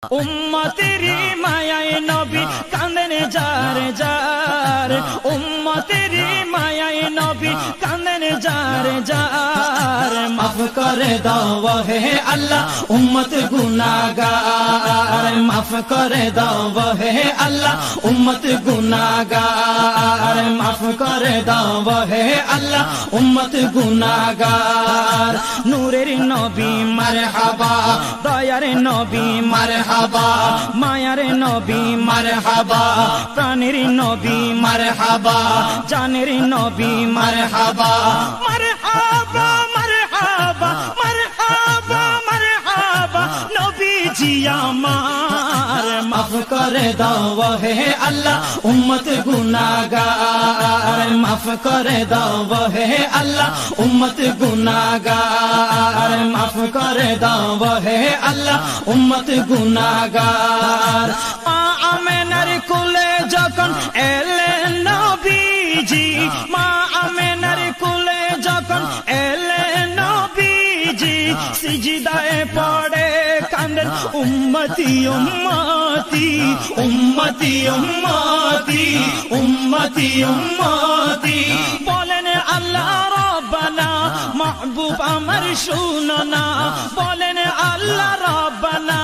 উম্মতেরি মায়ায় নবী কাঁদেন যার যার, উম্মতেরি মায়ায় নবী কাঁদেন যার যার। মাফ করে দাও হে আল্লাহ উম্মত গুনাহগার, মাফ করে দাও হে আল্লাহ উম্মত গুনাহগার, মাফ করে দাও হে আল্লাহ উম্মত গুনাহগার। নূরের নবী মারহাবা, দয়ার নবী মারহাবা, মায়ার নবী মারহাবা, প্রাণের নবী মারহাবা, জানের নবী মারহাবা, মারহাবা মারহাবা মারহাবা মারহাবা নবীজি আমার। মাফ করে দাও হে আল্লাহ উম্মত গুনাহগার, মাফ করে দাও হে আল্লাহ উম্মত গুনাহগার, মাফ করে দাও হে আল্লাহ উম্মত গুনাহগার। মা আমেনার কোলে যখন এলেন নবীজি, মা আমেনার কোলে যখন এলেন নবীজি, সিজদায় পড়ে কাঁদেন উম্মতি উম্মতি উম্মতি উম্মতি উম্মতি উম্মতি। বলেন আল্লাহ রব্বানা মাহবুব আমার শুনো না, বলেন আল্লাহ রব্বানা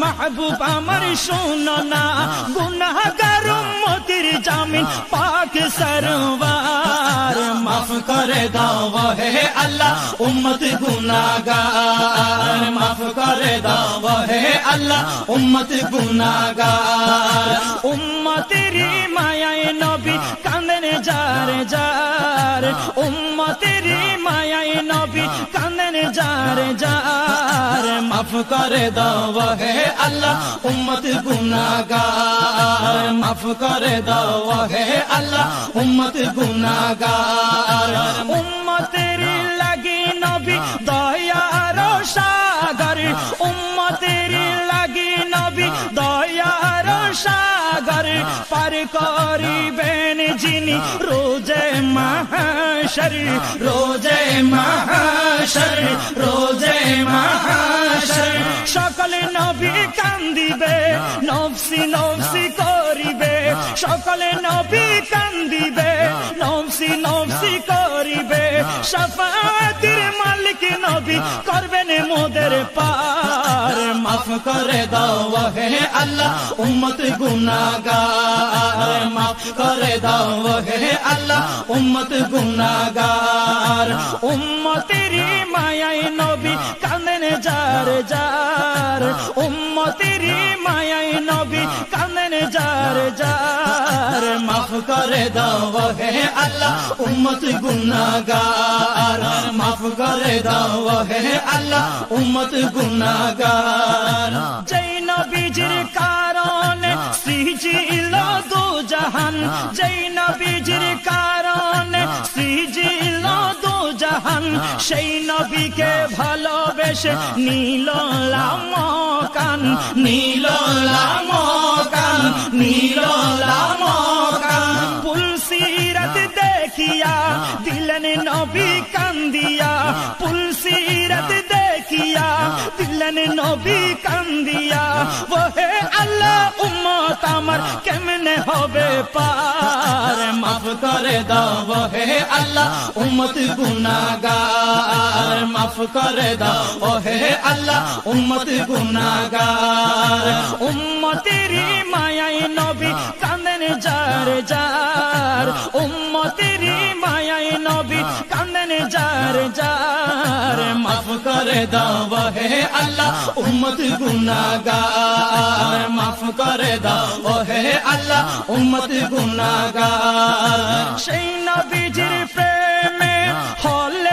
মাহবুব আমার শুনো না। গুনাহগার উম্মতির জামিন পাক সরওয়ার, মাফ করে দাও হে আল্লাহ উম্মত গুনাহগার, মাফ করে দাও হে আল্লাহ উম্মত গুনাহগার। উম্মতেরি মায়ায় নবী কাঁদেন যার যার, উম্মতেরি মায়ায় নবী কাঁদেন যার যার। মাফ করে দাও হে আল্লাহ উম্মত গুনাহগার, মাফ করে দাও হে আল্লাহ উম্মত গুনাহগার। উম্মতেরি লাগি নবী দয়ার সাগর, উম্মতেরি লাগি নবী দয়ার সাগর। পার করিবেন যিনি রোজে মাহশর, রোজে মাহশর, রোজে মাহশর। সকল নবী কান্দিবে নফসি নফসি করিবে, সকল নবী কান্দিবে নফসি নফসি করিবে। শাফাআতের মালিক নবী করবেন মোদের পার। মাফ করে দাও হে আল্লাহ উম্মত গুনাহগার, মাফ করে দাও হে আল্লাহ উম্মত গুনাহগার। উম্মতেরি মায়ায় নবী কাঁদেন যার যার, উম্মতেরি মায়ায় নবী কাঁদেন যার যার। মাফ করে দাও হে আল্লাহ উম্মত গুনাহগার, মাফ করে দাও হে আল্লাহ উম্মত গুনাহগার। যেই নবীজির কারণে সৃজিল দু জাহান, যেই নবীজির কারণে সৃজিল দু জাহান, সেই নবীকে ভালোবেসে নীল লামকান, নীল লামকান, নীল লামকান। পুলসিরাত দেখিয়া দিলেন নবী কান্দিয়া, পুলসিরাত দেখিয়া দিলেন নবী কান্দিয়া। ওহে আল্লাহ উম্মত আমার কেমনে হবে পার। মাফ করে দাও হে আল্লাহ উম্মত গুনাহগার, মাফ করে দাও হে আল্লাহ উম্মত গুনাহগার। উম্মতেরি মায়ায় নবী কাঁদেন যার যার, উম্মতেরি মায়ায় নবী কাঁদেন যার যার। মাফ করে দাও হে আল্লাহ উম্মত গুনাহগার, মাফ করে দাও হে আল্লাহ উম্মত গুনাহগার। সেই নবীজির প্রেমে হলে